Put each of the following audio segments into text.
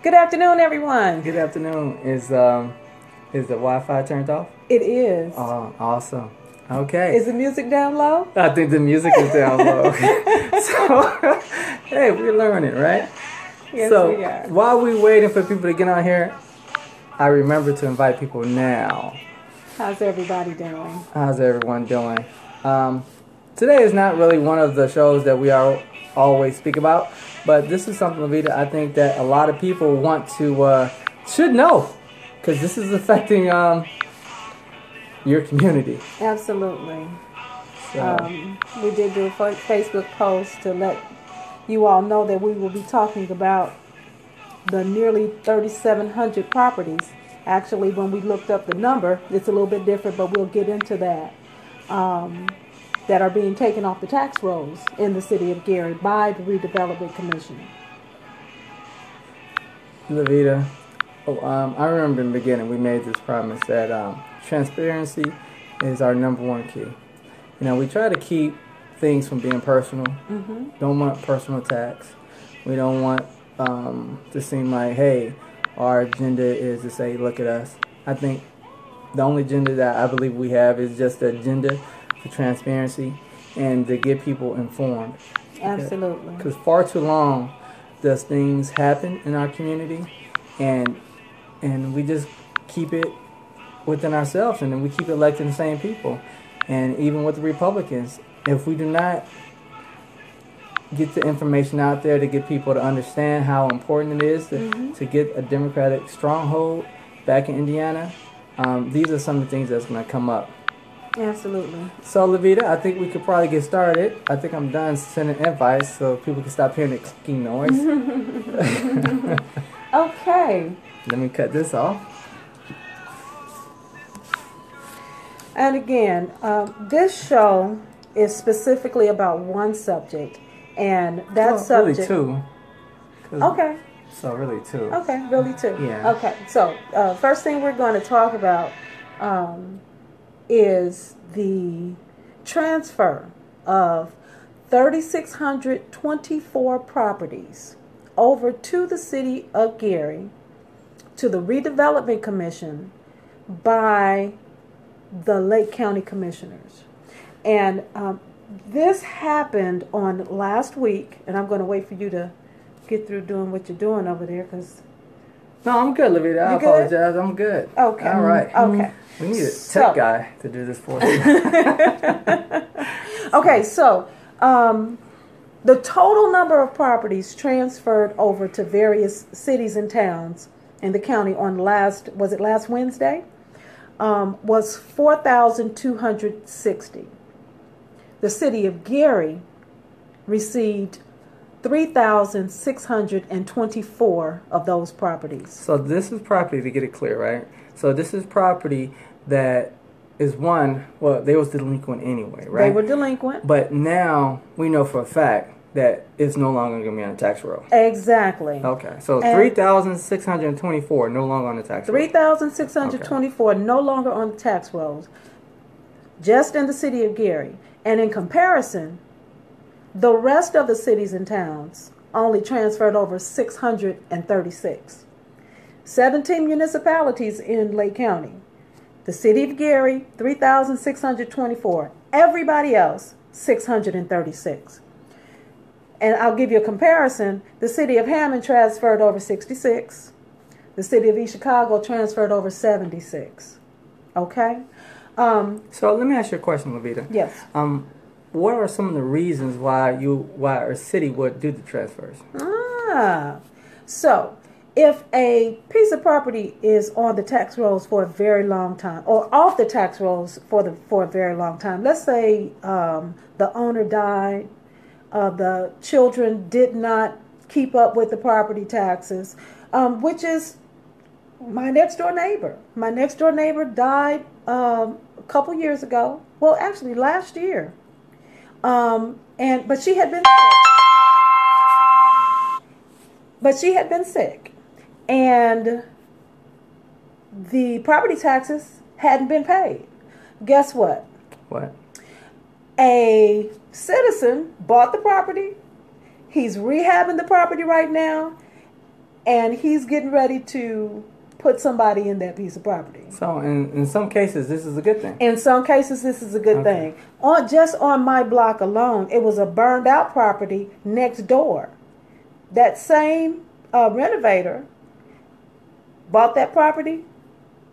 Good afternoon, everyone. Good afternoon. Is the Wi-Fi turned off? It is. Oh, awesome. Okay. Is the music down low? I think the music is down low. So, hey, we're learning, right? Yes, so, we are. While we're waiting for people to get on here, I remember to invite people now. How's everybody doing? How's everyone doing? Today is not really one of the shows that we always speak about, but this is something, Levita, I think that a lot of people should know, because this is affecting your community. Absolutely. So. We did do a Facebook post to let you all know that we will be talking about the nearly 3,700 properties. Actually, when we looked up the number, it's a little bit different, but we'll get into that. That are being taken off the tax rolls in the city of Gary by the Redevelopment Commission. Levita, I remember in the beginning we made this promise that transparency is our number one key. You know, we try to keep things from being personal. Mm-hmm. Don't want personal attacks. We don't want to seem like, hey, our agenda is to say, look at us. I think the only agenda that I believe we have is just the agenda for transparency and to get people informed. Absolutely. Because far too long does things happen in our community, and we just keep it within ourselves, and then we keep electing the same people. And even with the Republicans, if we do not get the information out there to get people to understand how important it is to get a Democratic stronghold back in Indiana, these are some of the things that's going to come up. Absolutely. So, Levita, I think we could probably get started. I think I'm done sending invites so people can stop hearing the clicking noise. Okay. Let me cut this off. And again, this show is specifically about one subject, and that subject. Really two. Okay. So really two. Okay, really two. Yeah. Okay. So first thing we're going to talk about is the transfer of 3,624 properties over to the city of Gary to the Redevelopment Commission by the Lake County Commissioners. And this happened on last week, and I'm going to wait for you to get through doing what you're doing over there, because... No, I'm good, Levita. I apologize. I'm good. Okay. All right. Okay. We need a tech guy to do this for us. Okay, so the total number of properties transferred over to various cities and towns in the county on last Wednesday? Was 4,260. The city of Gary received 3,624 of those properties. So this is property, to get it clear, right? So this is property that is they was delinquent anyway, right? They were delinquent. But now we know for a fact that it's no longer going to be on the tax roll. Exactly. Okay, so 3,624 no longer on the tax roll. 3,624 no longer on the tax rolls, just in the city of Gary. And in comparison, the rest of the cities and towns only transferred over 636. 17 municipalities in Lake County. The city of Gary, 3,624. Everybody else, 636. And I'll give you a comparison. The city of Hammond transferred over 66. The city of East Chicago transferred over 76. Okay? So let me ask you a question, Levita. Yes. What are some of the reasons why a city would do the transfers? So if a piece of property is on the tax rolls for a very long time, or off the tax rolls for a very long time, let's say the owner died, the children did not keep up with the property taxes, which is my next door neighbor. My next door neighbor died a couple years ago. Well, actually last year. But she had been sick. And the property taxes hadn't been paid. Guess what? What? A citizen bought the property. He's rehabbing the property right now. and he's getting ready to put somebody in that piece of property. So in some cases, this is a good thing. In some cases, this is a good thing. Just on my block alone, it was a burned out property next door. That same renovator bought that property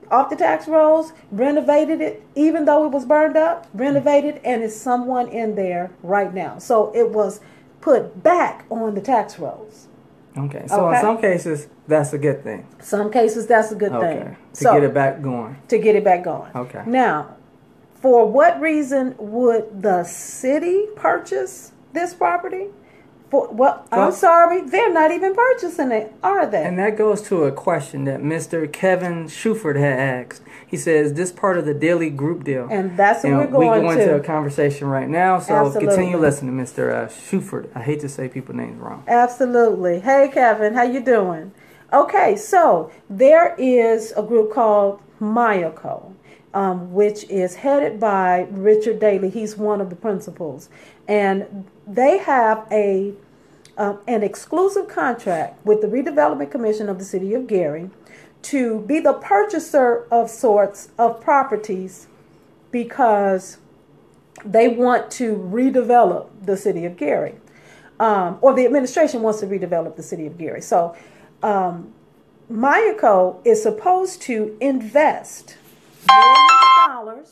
off the tax rolls, renovated it, even though it was burned up, renovated, and it's someone in there right now. So it was put back on the tax rolls. Okay. So in some cases, that's a good thing. Some cases, that's a good thing. To get it back going. To get it back going. Okay. Now, for what reason would the city purchase this property? I'm sorry, they're not even purchasing it, are they? And that goes to a question that Mr. Kevin Shuford had asked. He says, this part of the daily group deal. And that's what we're going to. We're going to a conversation right now, so Absolutely. Continue listening, Mr. Shuford. I hate to say people's names wrong. Absolutely. Hey, Kevin, how you doing? Okay, so there is a group called Mayako, which is headed by Richard Daley. He's one of the principals. And they have an exclusive contract with the Redevelopment Commission of the City of Gary to be the purchaser of sorts of properties because they want to redevelop the City of Gary, or the administration wants to redevelop the City of Gary. So Mayako is supposed to invest $1 million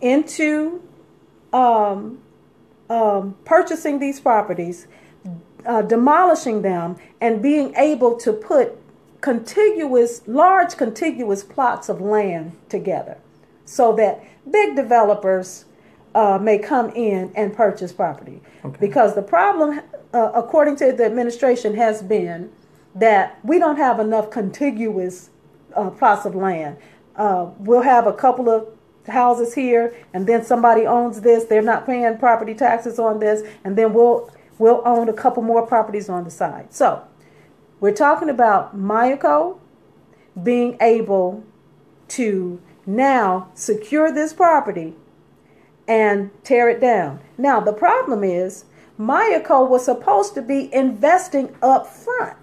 into purchasing these properties, demolishing them, and being able to put large contiguous plots of land together so that big developers may come in and purchase property. Okay. Because the problem, according to the administration, has been that we don't have enough contiguous plots of land. We'll have a couple of houses here, and then somebody owns this. They're not paying property taxes on this, and then we'll own a couple more properties on the side. So we're talking about Mayako being able to now secure this property and tear it down. Now the problem is Mayako was supposed to be investing up front,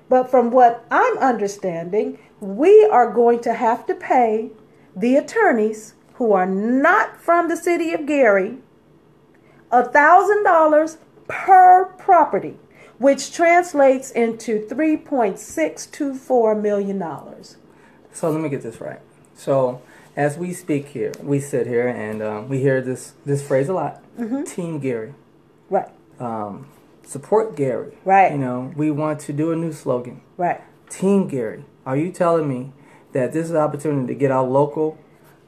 but from what I'm understanding, we are going to have to pay the attorneys who are not from the City of Gary $1,000 per property, which translates into $3.624 million. So let me get this right. So as we speak here, we sit here and we hear this phrase a lot. Mm-hmm. Team Gary. Right. Support Gary. Right. We want to do a new slogan. Right. Team Gary. Are you telling me that this is an opportunity to get our local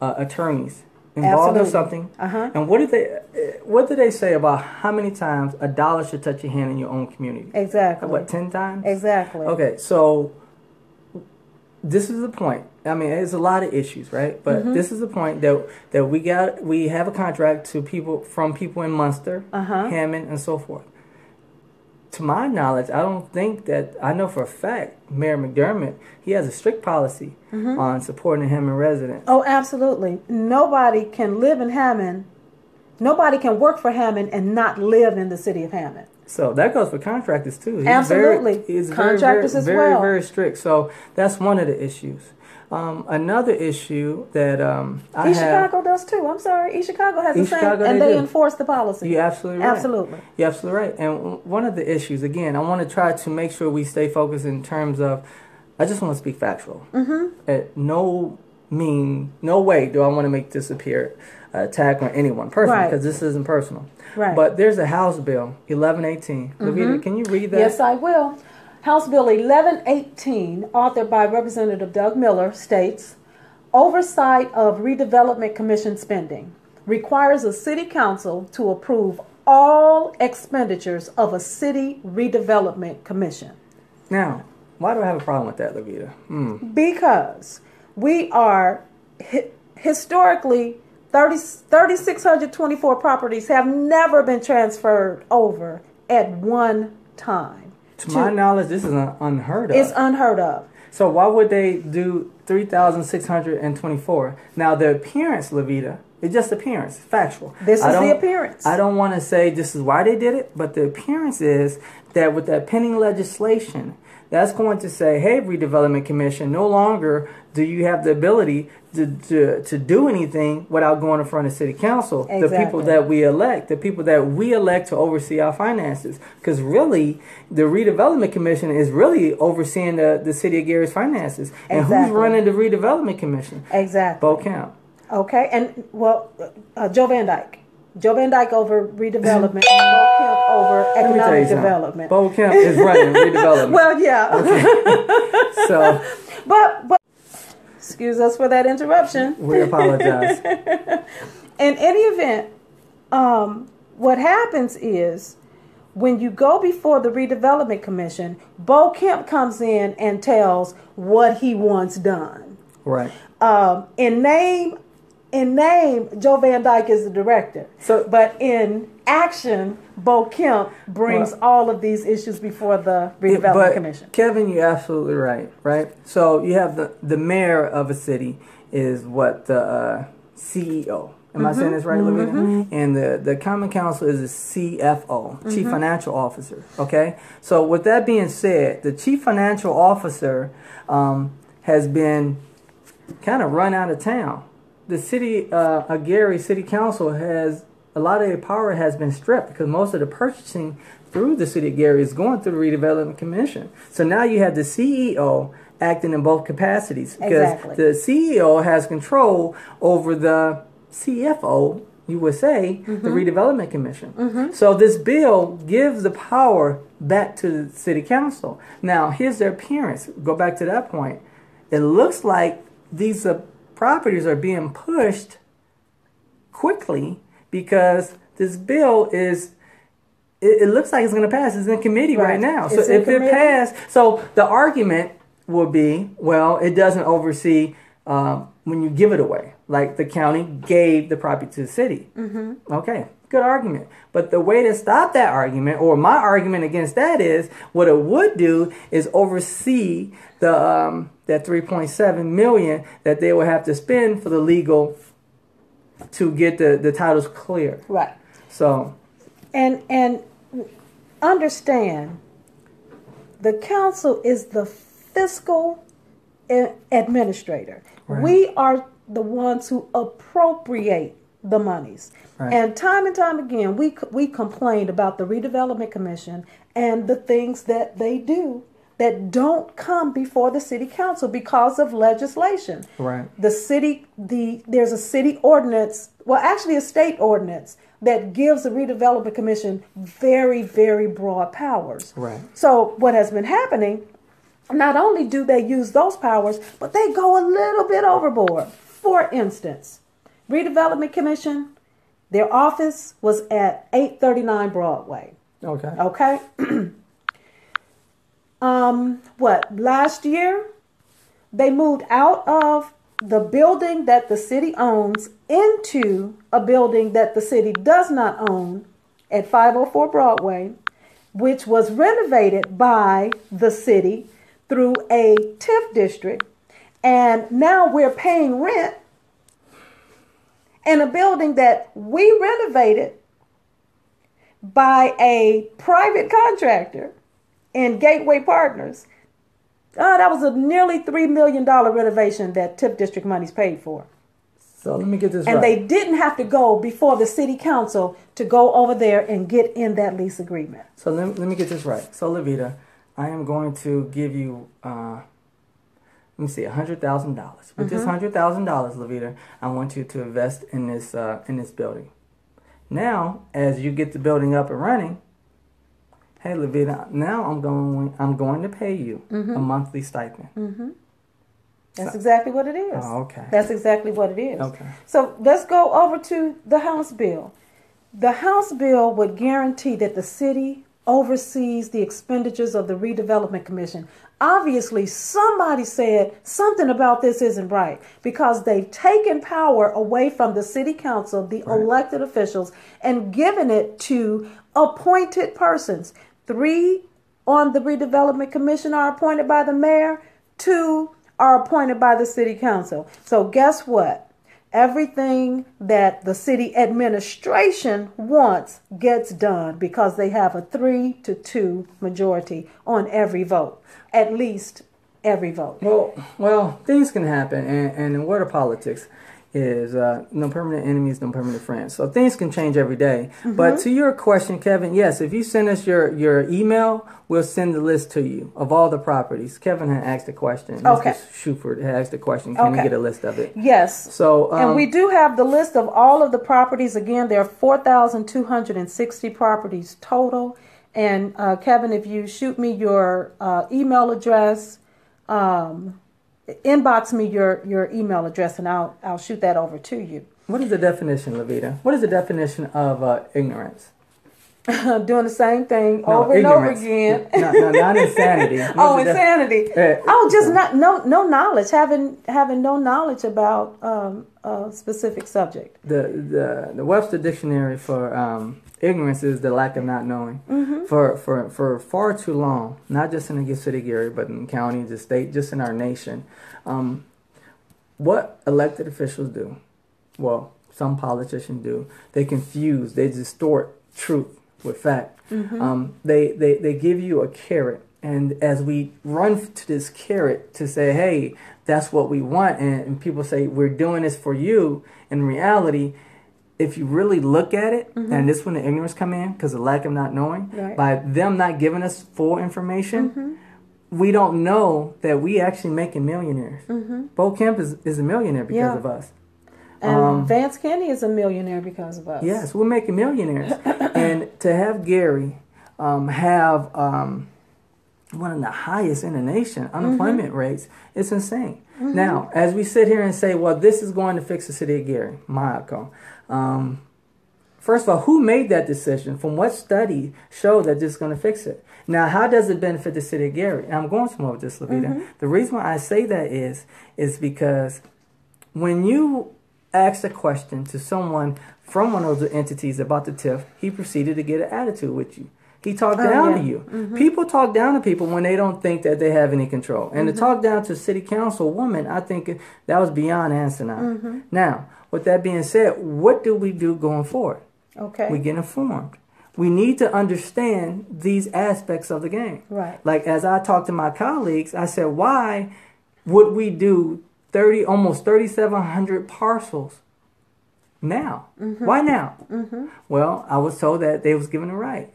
attorneys involved in something? Uh-huh. And what did they say about how many times $1 should touch your hand in your own community? Exactly. What, 10 times? Exactly. Okay, so this is the point. I mean, there's a lot of issues, right? But mm-hmm. This is the point that we have a contract to people in Munster, uh-huh. Hammond, and so forth. To my knowledge, I know for a fact, Mayor McDermott, he has a strict policy mm-hmm. on supporting the Hammond residents. Oh, absolutely. Nobody can live in Hammond. Nobody can work for Hammond and not live in the city of Hammond. So that goes for contractors too. Absolutely. He's contractors as well. Very, very strict. So that's one of the issues. Another issue that East Chicago does too. I'm sorry, East Chicago has the same, and they enforce the policy. You're absolutely right. Absolutely. You're absolutely right. And one of the issues, again, I want to try to make sure we stay focused in terms of, I just want to speak factual. Mm-hmm. No way do I want to make this appear attack on anyone personally, because this isn't personal. Right. But there's a House Bill 1118. Mm-hmm. Lavita, can you read that? Yes, I will. House Bill 1118, authored by Representative Doug Miller, states, oversight of Redevelopment Commission spending requires a city council to approve all expenditures of a city redevelopment commission. Now, why do I have a problem with that, Lavita? Because we are historically 3,624 properties have never been transferred over at one time. To my knowledge, this is unheard of. It's unheard of. So why would they do 3,624? Now, the appearance, Lavita, It's just appearance, factual. This is the appearance. I don't want to say this is why they did it, but the appearance is that with that pending legislation, that's going to say, hey, Redevelopment Commission, no longer do you have the ability to do anything without going in front of City Council. Exactly. The people that we elect, to oversee our finances. Because really, the Redevelopment Commission is really overseeing the City of Gary's finances. And who's running the Redevelopment Commission? Exactly. Bo Kemp. Okay, and well, Joe Van Dyke. Joe Van Dyke over redevelopment, and Bo Kemp over economic development. Bo Kemp is running redevelopment. Well, yeah. Okay. So, but excuse us for that interruption. We apologize. In any event, what happens is when you go before the Redevelopment Commission, Bo Kemp comes in and tells what he wants done. Right. In name, Joe Van Dyke is the director. But in action, Bo Kemp brings all of these issues before the Redevelopment Commission. Kevin, you're absolutely right. Right. So you have the mayor of a city is what the CEO. Am I saying this right, Lavina? Mm-hmm. And the Common Council is the CFO, Chief Financial Officer. Okay. So with that being said, the Chief Financial Officer has been kind of run out of town. The city of Gary City Council has a lot of their power has been stripped because most of the purchasing through the city of Gary is going through the Redevelopment Commission. So now you have the CEO acting in both capacities because the CEO has control over the CFO, you would say, the Redevelopment Commission. So this bill gives the power back to the city council. Now, here's their appearance. Go back to that point. It looks like these properties are being pushed quickly because this bill is, it looks like it's going to pass. It's in committee right now. So if it passed, so the argument will be, well, it doesn't oversee when you give it away. Like the county gave the property to the city. Okay, good argument. But the way to stop that argument, or my argument against that is, what it would do is oversee the that $3.7 million that they will have to spend for the legal to get the titles clear. Right. So, and understand, the council is the fiscal administrator. Right. We are the ones who appropriate the monies. Right. And time again, we complained about the Redevelopment Commission and the things that they do that don't come before the city council because of legislation. Right. There's a city ordinance, well, actually a state ordinance that gives the Redevelopment Commission very, very broad powers. Right. So what has been happening, not only do they use those powers, but they go a little bit overboard. For instance, Redevelopment Commission, their office was at 839 Broadway. Okay. Okay. Last year, they moved out of the building that the city owns into a building that the city does not own at 504 Broadway, which was renovated by the city through a TIF district. And now we're paying rent in a building that we renovated by a private contractor and Gateway Partners. That was a nearly $3 million renovation that TIF district money's paid for. So let me get this right. And they right. didn't have to go before the city council to go over there and get in that lease agreement. So let me get this right. So, Levita, I am going to give you, let me see, $100,000. With this $100,000, Levita, I want you to invest in this building. Now, as you get the building up and running, hey, Levita, now I'm going to pay you a monthly stipend. That's exactly what it is. Oh, okay. That's exactly what it is. Okay. So let's go over to the House bill. The House bill would guarantee that the city oversees the expenditures of the Redevelopment Commission. Obviously, somebody said something about this isn't right because they've taken power away from the city council, the elected officials, and given it to appointed persons. 3 on the Redevelopment Commission are appointed by the mayor. 2 are appointed by the city council. So guess what? everything that the city administration wants gets done because they have a 3-2 majority on every vote, at least every vote. Well, things can happen, and in the world of politics is no permanent enemies, no permanent friends. So things can change every day. But to your question, Kevin, yes, if you send us your email, we'll send the list to you of all the properties. Kevin had asked a question. Okay. Mr. Shuford had asked a question. Can we get a list of it? Yes. So, and we do have the list of all of the properties. Again, there are 4,260 properties total. And Kevin, if you shoot me your email address, inbox me your email address, and I'll shoot that over to you. What is the definition, Levita? What is the definition of ignorance? Doing the same thing over and over again. No, not insanity. Insanity. Just no knowledge. Having no knowledge about a specific subject. The Webster Dictionary for ignorance is the lack of not knowing. For far too long, not just in the city of Gary, but in the county, the state, just in our nation, what elected officials do, well, some politicians do, they confuse, they distort truth with fact. They give you a carrot, and as we run to this carrot to say, hey, that's what we want, and people say we're doing this for you, in reality, if you really look at it, and this is when the ignorance come in, because the lack of not knowing, by them not giving us full information, we don't know that we actually making millionaires. Bo Kemp is a millionaire because of us. And Vance Kennedy is a millionaire because of us. Yes, we're making millionaires. And to have Gary have one of the highest in the nation unemployment rates, it's insane. Now, as we sit here and say, well, this is going to fix the city of Gary, Mayako. First of all, who made that decision? From what study showed that this is going to fix it? Now, how does it benefit the city of Gary? And I'm going somewhere with this, Levita. The reason why I say that is because when you asked a question to someone from one of those entities about the TIF, he proceeded to get an attitude with you. He talked down to you. People talk down to people when they don't think that they have any control. And to talk down to a city council woman, I think that was beyond asinine. Now, with that being said, what do we do going forward? Okay. We get informed. We need to understand these aspects of the game. Right. Like as I talked to my colleagues, I said, why would we do almost 3,700 parcels now? Why now? Well, I was told that they was given a right.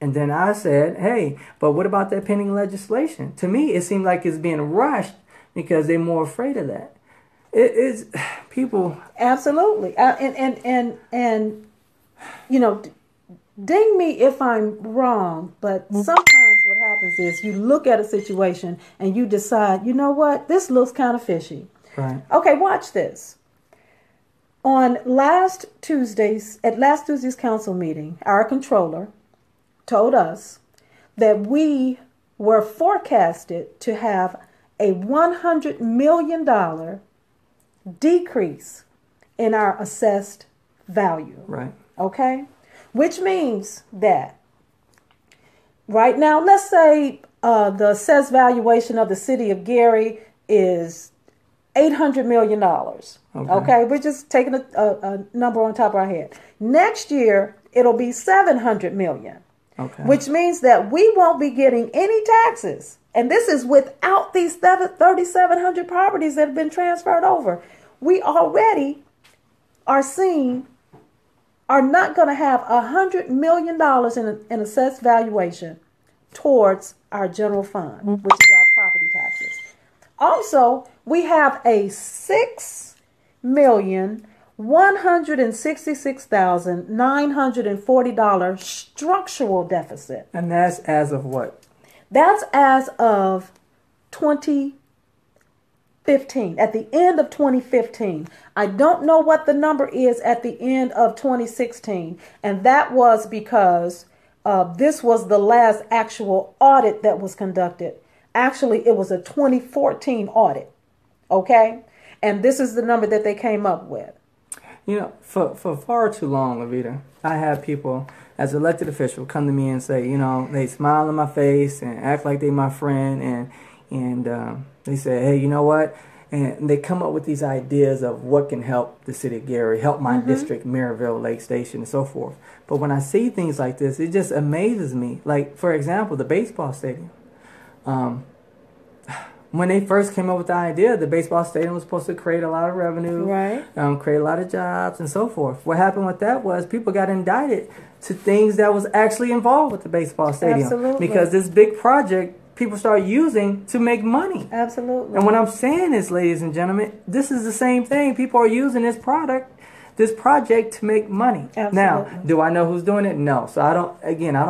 And then I said, hey, but what about that pending legislation? To me, it seemed like it's being rushed because they're more afraid of that. It is people. Absolutely. And you know, ding me if I'm wrong, but sometimes what happens is you look at a situation and you decide, you know what, this looks kind of fishy. Right. Okay, watch this. At last Tuesday's council meeting, our controller told us that we were forecasted to have a $100 million decrease in our assessed value. Right. Okay? Which means that right now, let's say the assessed valuation of the city of Gary is $800 million. Okay? We're just taking a number on top of our head. Next year, it'll be $700 million. Okay. Which means that we won't be getting any taxes. And this is without these 3,700 properties that have been transferred over. We already are not going to have $100 million in assessed valuation towards our general fund, which is our property taxes. Also, we have a $6,166,940 structural deficit. And that's as of what? That's as of 2015, at the end of 2015. I don't know what the number is at the end of 2016. And that was because this was the last actual audit that was conducted. Actually, it was a 2014 audit. Okay? And this is the number that they came up with. You know, for far too long, Levita, I had people as elected official come to me and say, you know, they smile in my face and act like they my friend, and they say, hey, you know what? and they come up with these ideas of what can help the city of Gary, help my district, Maryville, Lake Station, and so forth. But when I see things like this, it just amazes me. Like, for example, the baseball stadium. When they first came up with the idea, the baseball stadium was supposed to create a lot of revenue, right? Create a lot of jobs and so forth. What happened with that was people got indicted to things that was actually involved with the baseball stadium. Absolutely. Because this big project people start using to make money. Absolutely. And what I'm saying is, ladies and gentlemen, this is the same thing. People are using this project to make money. Absolutely. Now, do I know who's doing it? No. So I don't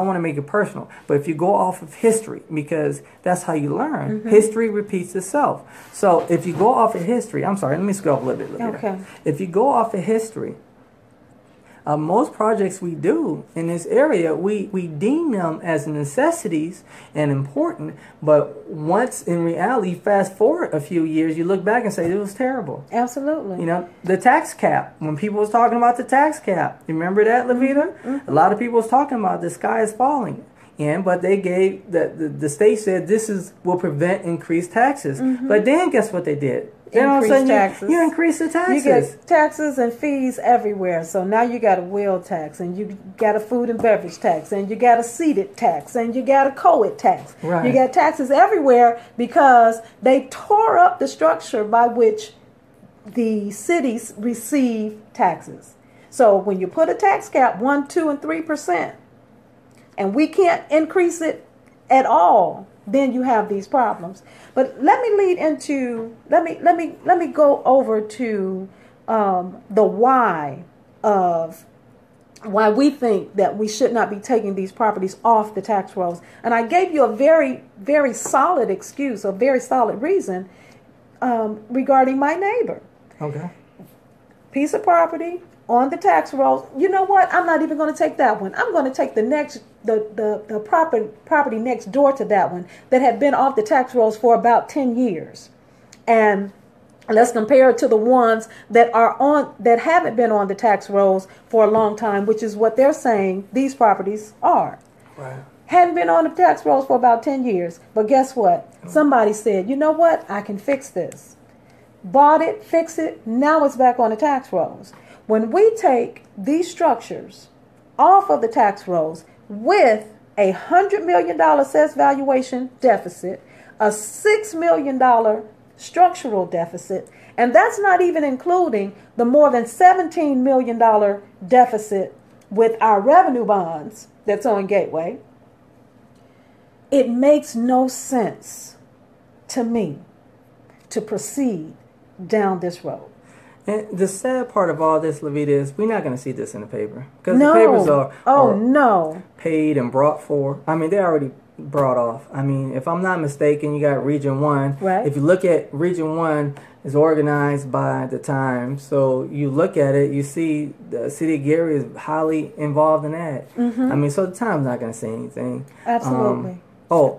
want to make it personal. But if you go off of history, because that's how you learn, history repeats itself. So if you go off of history, I'm sorry, let me scroll up a little bit. Okay. If you go off of history, most projects we do in this area, we deem them as necessities and important, but once in reality, fast forward a few years, you look back and say it was terrible. Absolutely. You know, the tax cap, when people was talking about the tax cap, you remember that, Levita? A lot of people was talking about the sky is falling. But they gave, the state said this will prevent increased taxes. But then guess what they did? Then all of a sudden you increase the taxes. You get taxes and fees everywhere. So now you got a wheel tax, and you got a food and beverage tax, and you got a seated tax, and you got a co-ed tax. Right. You got taxes everywhere because they tore up the structure by which the cities receive taxes. So when you put a tax cap 1%, 2%, and 3%, and we can't increase it at all, then you have these problems. But let me go over to the why of why we think that we should not be taking these properties off the tax rolls. And I gave you a very, very solid excuse, a very solid reason regarding my neighbor. Okay. Piece of property on the tax rolls. You know what? I'm not even going to take that one. I'm going to take the property next door to that one that had been off the tax rolls for about 10 years. And let's compare it to the ones that haven't been on the tax rolls for a long time, which is what they're saying these properties are. Right. Hadn't been on the tax rolls for about 10 years. But guess what? Somebody said, you know what? I can fix this. Bought it, fix it. Now it's back on the tax rolls. When we take these structures off of the tax rolls with a $100 million assessed valuation deficit, a $6 million structural deficit, and that's not even including the more than $17 million deficit with our revenue bonds that's on Gateway, it makes no sense to me to proceed down this road. And the sad part of all this, Levita, is we're not going to see this in the paper. Because the papers are paid and brought for. I mean, they're already brought off. I mean, if I'm not mistaken, you got Region 1. Right. If you look at Region 1, it's organized by the Times. So you look at it, you see the city of Gary is highly involved in that. I mean, so the Times not going to say anything. Absolutely.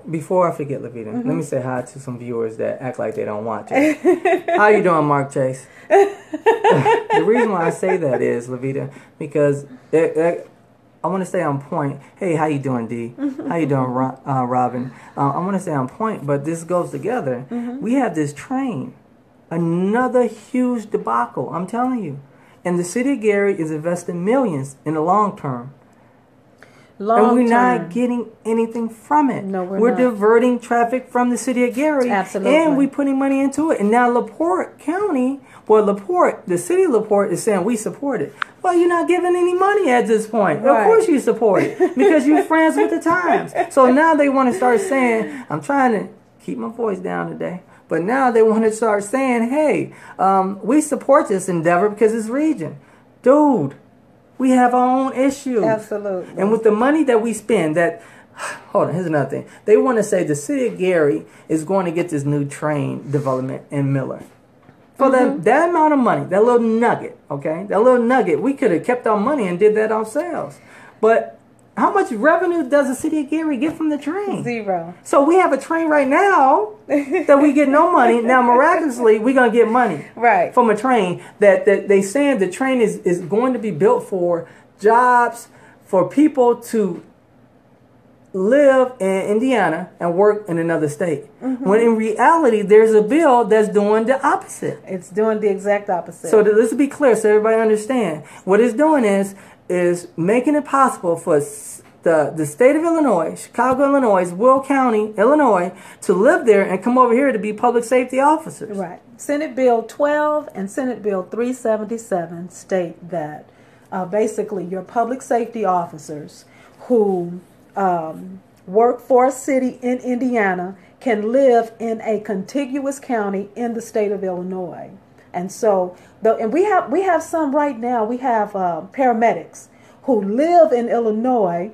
Before I forget, Levita, let me say hi to some viewers that act like they don't want to. How you doing, Mark Chase? The reason why I say that is, Levita, because I want to stay on point. Hey, how you doing, D? How you doing, Robin? I want to stay on point, but this goes together. We have this train, another huge debacle, I'm telling you. And the city of Gary is investing millions in the long term. And we're not getting anything from it. No, we're not. Diverting traffic from the city of Gary. Absolutely. And we're putting money into it. And now LaPorte County, the city of LaPorte is saying we support it. Well, you're not giving any money at this point. Right. Of course you support it because you're friends with the Times. So now they want to start saying, I'm trying to keep my voice down today. But now they want to start saying, hey, we support this endeavor because it's region. Dude. We have our own issues. Absolutely. And with the money that we spend, hold on, here's another thing. They want to say the city of Gary is going to get this new train development in Miller. For that amount of money, that little nugget, okay? That little nugget, we could have kept our money and did that ourselves. But how much revenue does the city of Gary get from the train? Zero. So we have a train right now that we get no money. Now, miraculously, we're going to get money from a train that they saying the train is going to be built for jobs, for people to live in Indiana and work in another state. When in reality, there's a bill that's doing the opposite. It's doing the exact opposite. So let's be clear so everybody understand. What it's doing is making it possible for the state of Illinois, Chicago, Illinois, Will County, Illinois, to live there and come over here to be public safety officers. Right. Senate Bill 12 and Senate Bill 377 state that basically your public safety officers who work for a city in Indiana can live in a contiguous county in the state of Illinois. And so, we have some right now. We have paramedics who live in Illinois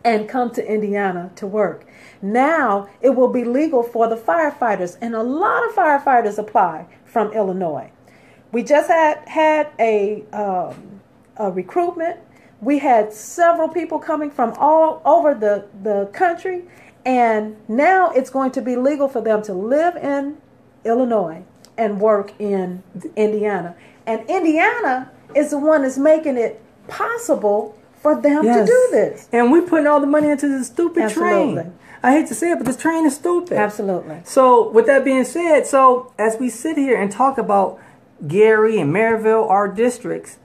and come to Indiana to work. Now it will be legal for the firefighters, and a lot of firefighters apply from Illinois. We just had a recruitment. We had several people coming from all over the country, and now it's going to be legal for them to live in Illinois and work in Indiana. And Indiana is the one that's making it possible for them to do this. And we're putting all the money into this stupid train. I hate to say it, but this train is stupid. Absolutely. So with that being said, so as we sit here and talk about Gary and Maryville, our districts,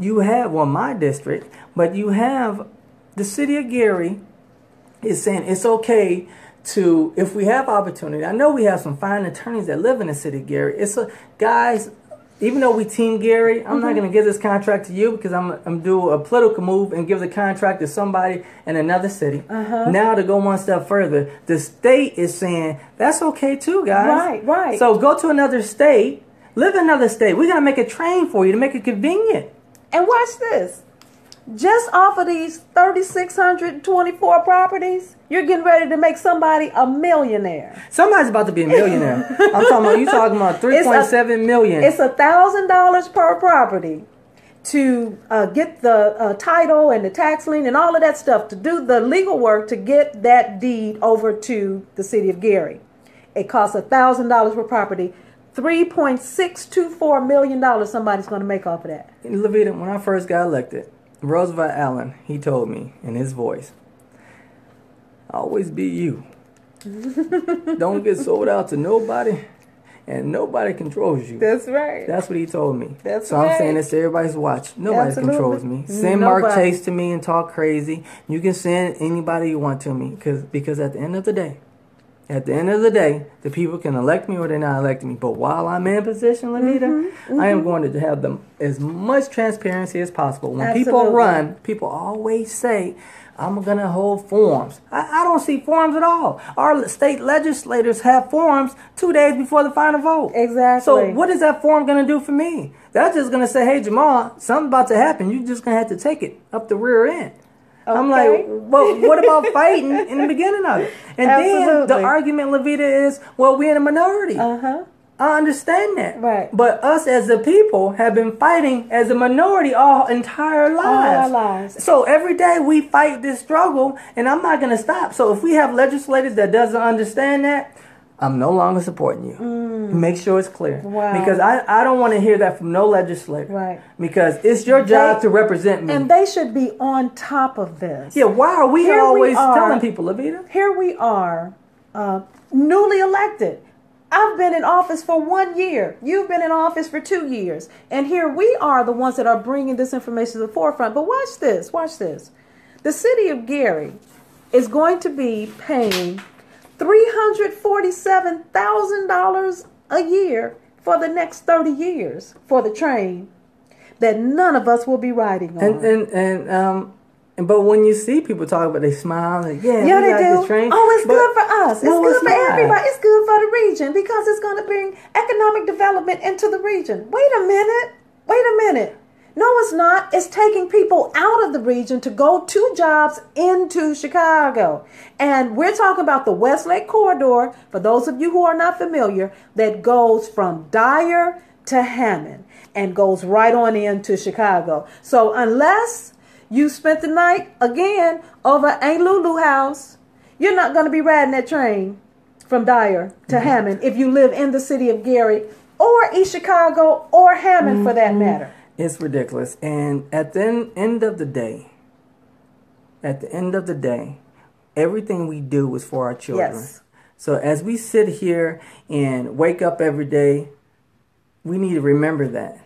you have, well, my district, but you have the city of Gary is saying it's okay to, if we have opportunity. I know we have some fine attorneys that live in the city of Gary. Guys, even though we team Gary, I'm not going to give this contract to you because I'm do a political move and give the contract to somebody in another city. Now to go one step further, the state is saying that's okay too, guys. Right. So go to another state, live in another state. We're going to make a train for you to make it convenient. And watch this. Just off of these 3,624 properties, you're getting ready to make somebody a millionaire. Somebody's about to be a millionaire. I'm talking about, you talking about $3.7 million. It's $1,000 per property to get the title and the tax lien and all of that stuff, to do the legal work to get that deed over to the city of Gary. It costs $1,000 per property. $3.624 million somebody's going to make off of that. Levita, when I first got elected, Roosevelt Allen, he told me in his voice, always be you. Don't get sold out to nobody, and nobody controls you. That's right. That's what he told me. That's so right. I'm saying this to everybody's watch. Nobody controls me. Send Nobody. Mark Chase to me and talk crazy. You can send anybody you want to me, because at the end of the day, the people can elect me or they're not electing me. But while I'm in position, Lanita, I am going to have as much transparency as possible. When people run, people always say, I'm going to hold forums. I don't see forums at all. Our state legislators have forums 2 days before the final vote. Exactly. So what is that forum going to do for me? That's just going to say, hey, Jamal, something's about to happen. You're just going to have to take it up the rear end. Okay. I'm like, well, what about fighting in the beginning of it? And then the argument, Levita, is, well, we're in a minority. I understand that. Right. But us as a people have been fighting as a minority our entire lives. All our lives. So every day we fight this struggle, and I'm not going to stop. So if we have legislators that doesn't understand that, I'm no longer supporting you. Make sure it's clear. Wow. Because I don't want to hear that from no legislator. Right. Because it's your job to represent me. And they should be on top of this. Yeah, why are we always telling people, Levita? Here we are, newly elected. I've been in office for 1 year. You've been in office for 2 years. And here we are the ones that are bringing this information to the forefront. But watch this. Watch this. The city of Gary is going to be paying $347,000 a year for the next 30 years for the train that none of us will be riding on. But when you see people talk about, they smile and they do. Train. Oh, it's good for us. It's good for everybody. It's good for the region because it's going to bring economic development into the region. Wait a minute. No, it's not. It's taking people out of the region to go to jobs into Chicago. And we're talking about the Westlake Corridor, for those of you who are not familiar, that goes from Dyer to Hammond and goes right on into Chicago. So unless you spent the night, again, over at Aunt Lulu house, you're not going to be riding that train from Dyer to Hammond if you live in the city of Gary or East Chicago or Hammond for that matter. It's ridiculous. And at the end of the day, everything we do is for our children. Yes. So as we sit here and wake up every day, we need to remember that.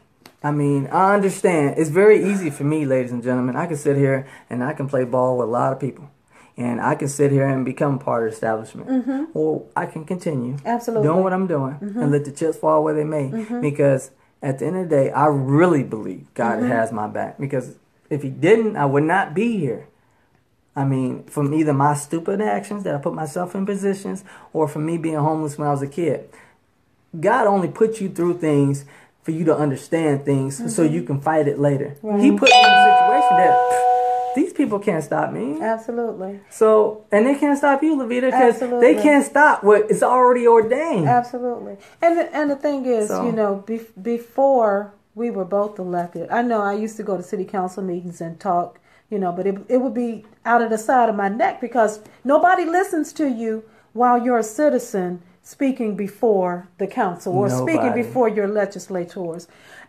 I mean, I understand. It's very easy for me, ladies and gentlemen. I can sit here and I can play ball with a lot of people. And I can sit here and become part of the establishment. Mm-hmm. Or I can continue doing what I'm doing and let the chips fall where they may. Because at the end of the day, I really believe God has my back. Because if he didn't, I would not be here. I mean, from either my stupid actions that I put myself in positions or from me being homeless when I was a kid. God only put you through things for you to understand things so you can fight it later. Right. He put me in a situation that these people can't stop me. Absolutely. So, and they can't stop you, Levita, because they can't stop what is already ordained. Absolutely. And the thing is, you know, before we were both elected, I know I used to go to city council meetings and talk, you know, but it would be out of the side of my neck because nobody listens to you while you're a citizen speaking before the council or speaking before your legislators.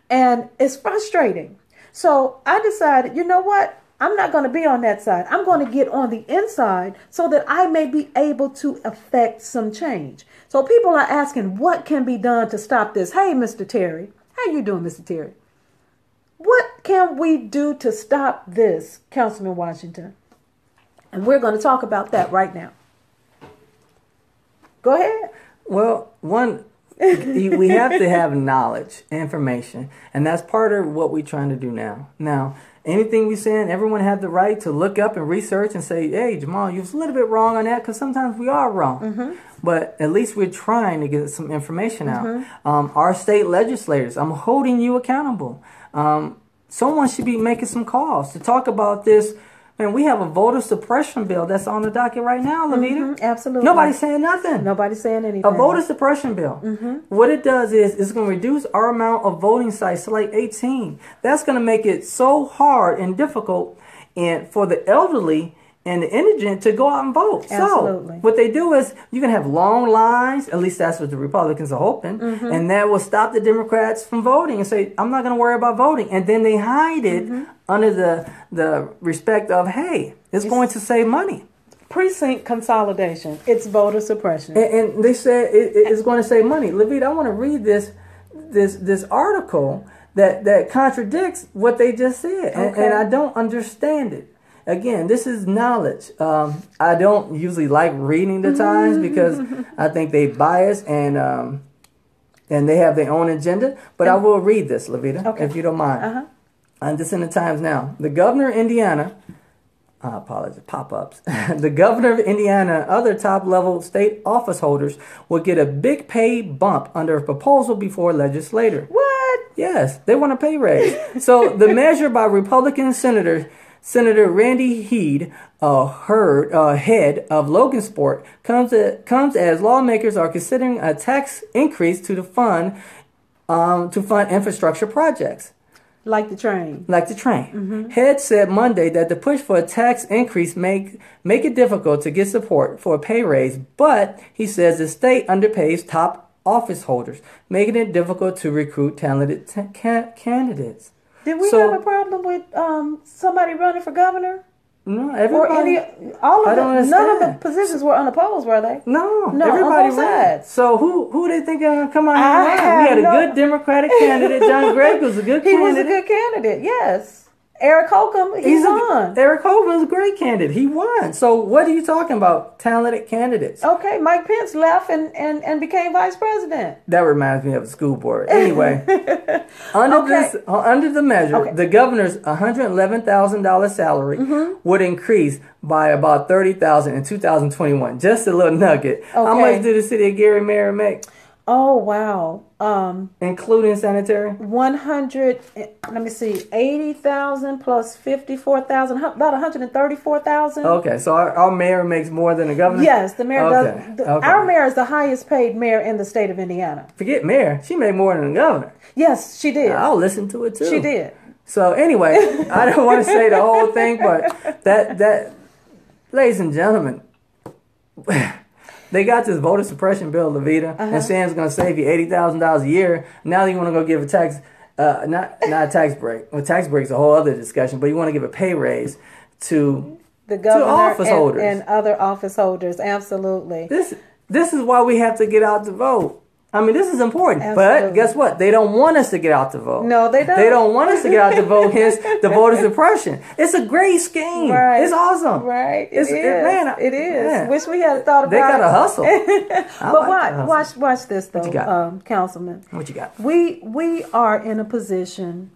And it's frustrating. So I decided, you know what? I'm not going to be on that side. I'm going to get on the inside so that I may be able to affect some change. So people are asking, what can be done to stop this? Hey, Mr. Terry. How you doing, Mr. Terry? What can we do to stop this, Councilman Washington? And we're going to talk about that right now. Go ahead. Well, one, we have to have knowledge, information, and that's part of what we're trying to do now. Now, anything we're saying, everyone has the right to look up and research and say, hey, Jamal, you was a little bit wrong on that, because sometimes we are wrong. But at least we're trying to get some information out. Our state legislators, I'm holding you accountable. Someone should be making some calls to talk about this. Man, we have a voter suppression bill that's on the docket right now, Levita. Absolutely. Nobody's saying nothing. Nobody's saying anything. A voter suppression bill. What it does is it's going to reduce our amount of voting sites to like 18. That's going to make it so hard and difficult for the elderly and the indigent to go out and vote. Absolutely. So what they do is you can have long lines, at least that's what the Republicans are hoping, and that will stop the Democrats from voting and say, I'm not going to worry about voting. And then they hide it under the respect of, hey, it's going to save money. Precinct consolidation. It's voter suppression. And they said it's going to save money. Levita, I want to read this article that contradicts what they just said. And I don't understand it. Again, this is knowledge. I don't usually like reading the Times because I think they bias and they have their own agenda. But I will read this, Levita, if you don't mind. And this in the Times now. The governor of Indiana, I apologize, pop-ups. The governor of Indiana and other top-level state office holders will get a big pay bump under a proposal before legislature. What? Yes, they want a pay raise. So the measure by Republican Senator Randy Heed, head of Logansport, comes as lawmakers are considering a tax increase to fund infrastructure projects. Like the train. Like the train. Head said Monday that the push for a tax increase make it difficult to get support for a pay raise, but he says the state underpays top office holders, making it difficult to recruit talented candidates. Did we have a problem with somebody running for governor? No, everybody. None of the positions were unopposed, were they? No, everybody on both sides. So who they think are going to come out here? We had a good Democratic candidate. John Gregg was a good candidate. He was a good candidate, yes. Eric Holcomb, he won. Eric Holcomb was a great candidate. He won. So what are you talking about? Talented candidates. Okay, Mike Pence left and became vice president. That reminds me of a school board. Anyway, under the measure, the governor's $111,000 salary would increase by about $30,000 in 2021. Just a little nugget. How much did the city of Gary mayor make? Oh, wow. Including sanitary? 80,000 plus 54,000, about 134,000. Okay, so our mayor makes more than the governor? Yes, the mayor does. Our mayor is the highest paid mayor in the state of Indiana. Forget mayor. She made more than the governor. Yes, she did. I'll listen to it too. She did. So anyway, I don't want to say the whole thing, but that, ladies and gentlemen, they got this voter suppression bill, Levita, and saying it's going to save you $80,000 a year. Now you want to go give a tax, not a tax break. Well, tax break is a whole other discussion, but you want to give a pay raise to The governor office holders and other office holders. Absolutely. This is why we have to get out to vote. I mean, this is important. Absolutely. But guess what? They don't want us to get out to vote. No, they don't. They don't want us to get out to vote, hence the voter suppression. It's a great scheme. Right. It's awesome. Right. It is. Man. Wish we had thought about it. They got to hustle. But watch this, though, What you got? Councilman. What you got? We are in a position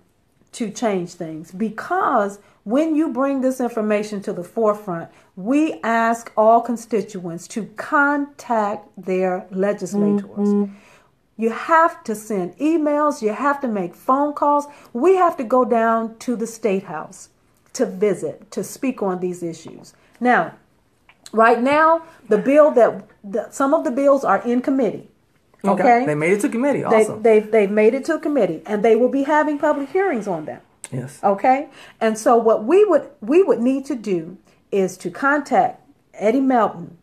to change things because when you bring this information to the forefront, we ask all constituents to contact their legislators. Mm-hmm. You have to send emails. You have to make phone calls. We have to go down to the State House to visit, to speak on these issues. Now, right now, some of the bills are in committee. Okay. They made it to committee. Awesome. They've made it to committee, and they will be having public hearings on them. Yes. Okay. And so what we would need to do is to contact Eddie Melton,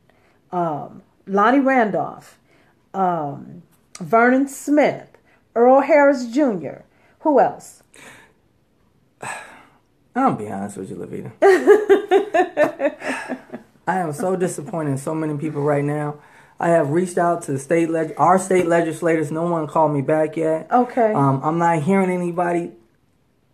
Lonnie Randolph, Vernon Smith, Earl Harris Jr. Who else? I'll be honest with you, Lavita. I am so disappointed in so many people right now. I have reached out to our state legislators. No one called me back yet. Okay. I'm not hearing anybody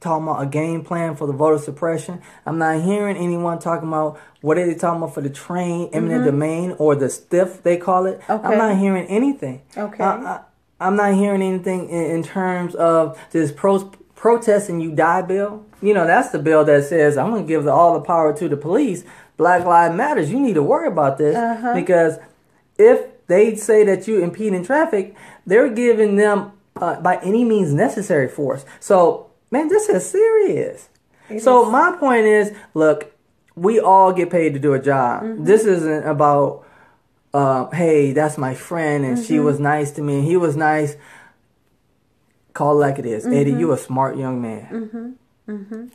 talking about a game plan for the voter suppression. I'm not hearing anyone talking about what are they talking about for the train, eminent domain, or the stiff, they call it. Okay. I'm not hearing anything. Okay. I'm not hearing anything in terms of this protest and you die bill. You know, that's the bill that says, I'm going to give all the power to the police. Black Lives Matters. You need to worry about this because if they say that you impede in traffic, they're giving them by any means necessary force. So, man, this is serious. My point is, look, we all get paid to do a job. Mm-hmm. This isn't about, hey, that's my friend and she was nice to me and he was nice. Call it like it is. Eddie, you a smart young man.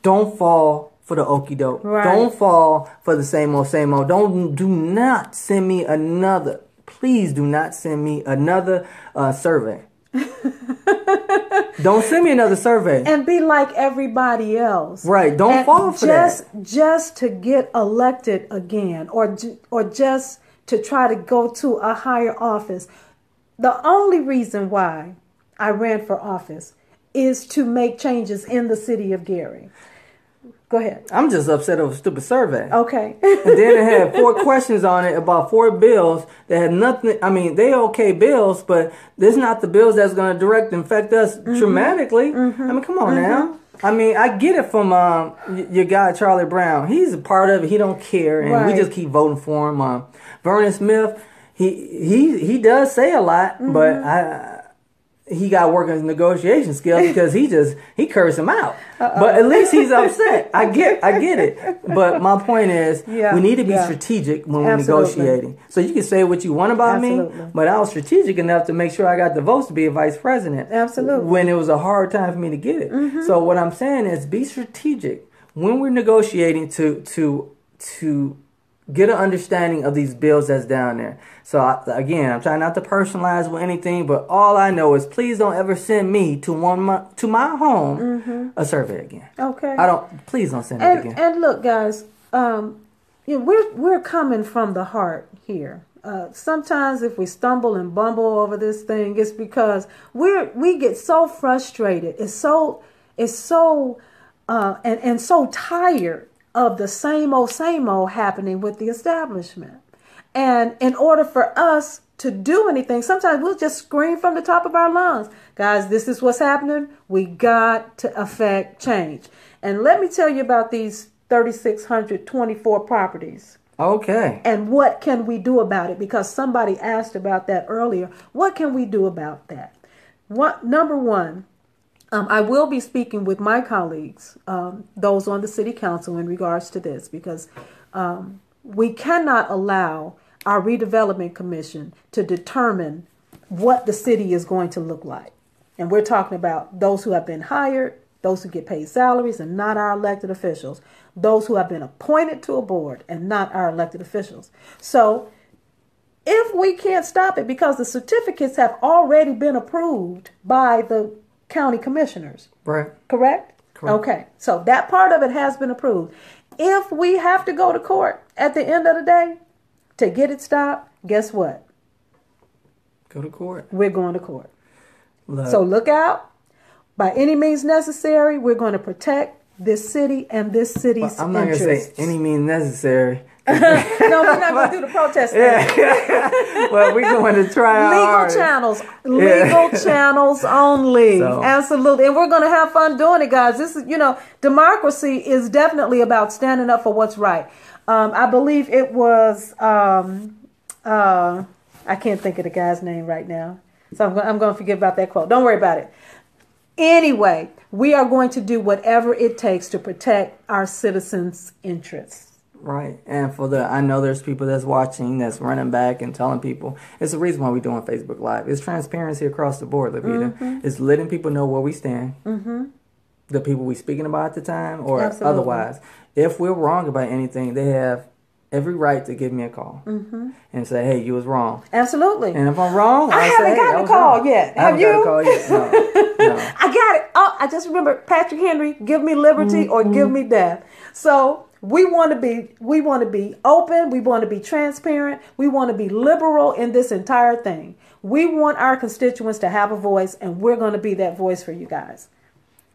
Don't fall for the okie doke. Right. Don't fall for the same old, same old. Do not send me another. Please do not send me another survey. Don't send me another survey. And be like everybody else. Right. Don't fall for that. Just to get elected again or just to try to go to a higher office. The only reason why I ran for office is to make changes in the city of Gary. Go ahead. I'm just upset over a stupid survey. Okay. And then it had 4 questions on it about 4 bills that had nothing. I mean, they okay bills, but this is not the bills that's going to direct and affect us dramatically. I mean, come on now. I mean, I get it from your guy, Charlie Brown. He's a part of it. He don't care. And we just keep voting for him. Vernon Smith, he does say a lot, but he got working his negotiation skills because he cursed him out. But at least he's upset. I get it. But my point is, we need to be strategic when we're negotiating. So you can say what you want about me, but I was strategic enough to make sure I got the votes to be a vice president. Absolutely. When it was a hard time for me to get it. So what I'm saying is, be strategic when we're negotiating to get an understanding of these bills that's down there. So again, I'm trying not to personalize with anything, but all I know is please don't ever send me to my home a survey again. Okay. Please don't send it again. And look, guys, we're coming from the heart here. Sometimes if we stumble and bumble over this thing, it's because we get so frustrated. It's so tired of the same old happening with the establishment. And in order for us to do anything, sometimes we'll just scream from the top of our lungs, guys, this is what's happening. We got to affect change. And let me tell you about these 3,624 properties. Okay. And what can we do about it? Because somebody asked about that earlier. What can we do about that? Number one, I will be speaking with my colleagues, those on the city council, in regards to this, because we cannot allow our Redevelopment Commission to determine what the city is going to look like. And we're talking about those who have been hired, those who get paid salaries and not our elected officials, those who have been appointed to a board and not our elected officials. So if we can't stop it because the certificates have already been approved by the county commissioners. Right. Correct? Okay. So that part of it has been approved. if we have to go to court at the end of the day to get it stopped, guess what? Go to court. We're going to court. So look out. By any means necessary, we're going to protect this city and this city's I'm not going to say any means necessary. No, we're not going to do the protest thing. Yeah. Well, we're going to try our legal channels only. So. Absolutely. And we're going to have fun doing it, guys. This is, democracy is definitely about standing up for what's right. I believe it was, I can't think of the guy's name right now. So I'm going to forget about that quote. Don't worry about it. Anyway, we are going to do whatever it takes to protect our citizens' interests. Right. And I know there's people that's watching, that's running back and telling people. It's the reason why we're doing Facebook Live. It's transparency across the board, Levita. Mm-hmm. It's letting people know where we stand. Mm-hmm. The people we speaking about at the time or otherwise. If we're wrong about anything, they have every right to give me a call and say, hey, you was wrong. Absolutely. And if I'm wrong, I haven't gotten a call yet. Have you? I haven't gotten a call yet. No. I got it. Oh, I just remember Patrick Henry, give me liberty or give me death. So we want to be open. We want to be transparent. We want to be liberal in this entire thing. We want our constituents to have a voice, and we're going to be that voice for you guys.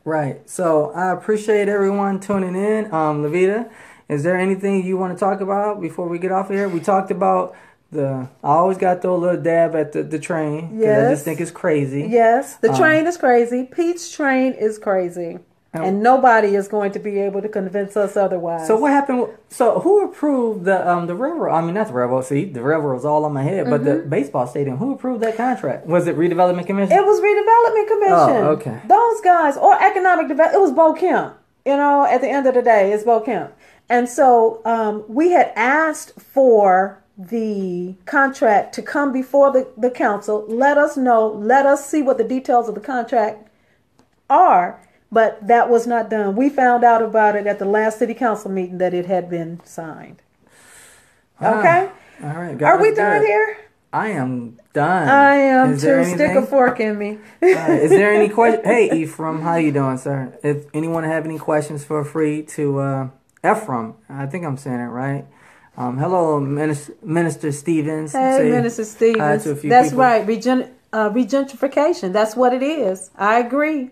Right. So I appreciate everyone tuning in. Levita, is there anything you want to talk about before we get off here? We talked about I always got to throw a little dab at the train. Yes. I just think it's crazy. Yes. The train is crazy. Pete's train is crazy. And nobody is going to be able to convince us otherwise. So what happened? So who approved the railroad? I mean, not the railroad. See, the railroad's all on my head. But the baseball stadium, who approved that contract? Was it Redevelopment Commission? It was Redevelopment Commission. Oh, okay. Those guys, or Economic Development. It was Bo Kemp. At the end of the day, it's Bo Kemp. And so we had asked for the contract to come before the council. Let us know. Let us see what the details of the contract are. But that was not done. We found out about it at the last city council meeting that it had been signed. Okay? All right. Are we done here? I am done. I am too. Stick a fork in me. Is there any question? Hey, Ephraim, how you doing, sir? If anyone have any questions, feel free to Ephraim. I think I'm saying it right. Hello, Minister Stevens. Hey, Minister Stevens. That's people. Right. Regentrification. That's what it is. I agree.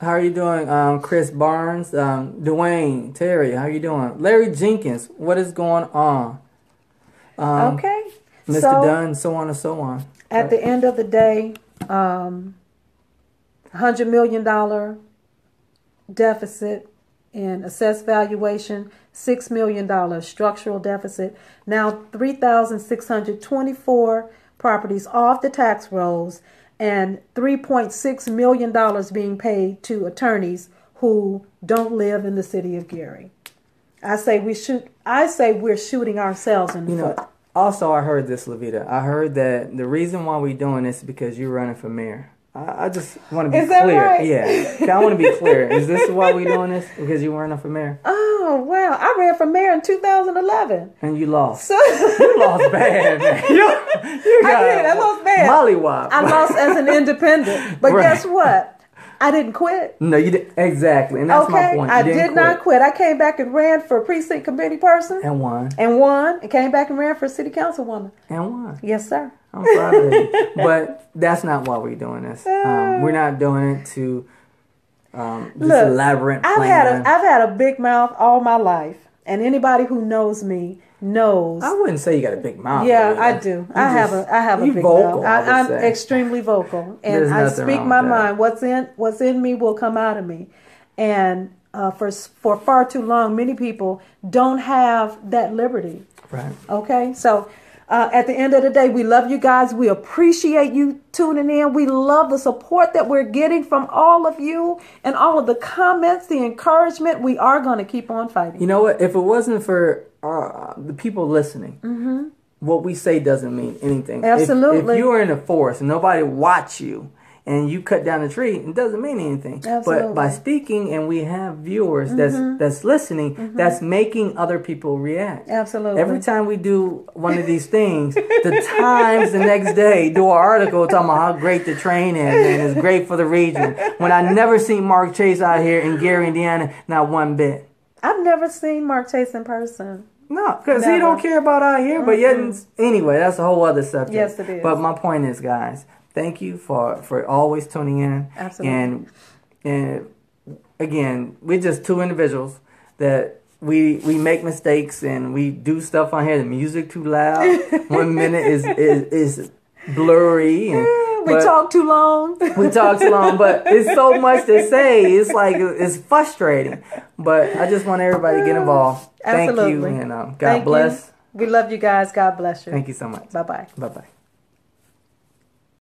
How are you doing, Chris Barnes? Dwayne, Terry, how are you doing? Larry Jenkins, what is going on? Okay. Mr. Dunn, so on and so on. At the end of the day, $100 million deficit in assessed valuation, $6 million structural deficit. Now 3,624 properties off the tax rolls. And $3.6 million being paid to attorneys who don't live in the city of Gary. I say we're shooting ourselves in the foot. Also, I heard this, Levita. I heard that the reason why we're doing this is because you're running for mayor. I just want to be clear. Is that right? Yeah. I want to be clear. Is this why we're doing this? Because you're running for mayor? Oh, wow. I ran for mayor in 2011. And you lost. You lost bad, man. I lost bad. Mollywop. I lost as an independent. But guess what? I didn't quit. No, you did. Exactly. And that's my point. I did not quit. I came back and ran for precinct committee person. And won. And came back and ran for city councilwoman. And won. Yes, sir. I'm proud of you. But that's not why we're doing this. We're not doing it to this elaborate plan. I've had a big mouth all my life. And anybody who knows me knows. I wouldn't say you got a big mouth. Yeah, I do. I have a big mouth. I'm extremely vocal, and I speak my mind. What's in me will come out of me, and for far too long, many people don't have that liberty. Right. Okay, so. At the end of the day, we love you guys. We appreciate you tuning in. We love the support that we're getting from all of you and all of the comments, the encouragement. We are going to keep on fighting. You know what? If it wasn't for the people listening, what we say doesn't mean anything. Absolutely. If you were in the forest and nobody watch you and you cut down a tree, it doesn't mean anything. Absolutely. But by speaking and we have viewers that's listening, that's making other people react. Absolutely. Every time we do one of these things, the Times the next day do an article talking about how great the train is and it's great for the region. When I never seen Mark Chase out here in Gary, Indiana, not one bit. I've never seen Mark Chase in person. No, because he don't care about out here. But yet, anyway, that's a whole other subject. Yes, it is. But my point is, guys, thank you for always tuning in. Absolutely. And again, we're just two individuals that we make mistakes and we do stuff on here. The music too loud. 1 minute is blurry. And, we talk too long. We talk too long, but it's so much to say. It's like it's frustrating. But I just want everybody to get involved. Absolutely. Thank you, and God bless. We love you guys. God bless you. Thank you so much. Bye-bye. Bye-bye.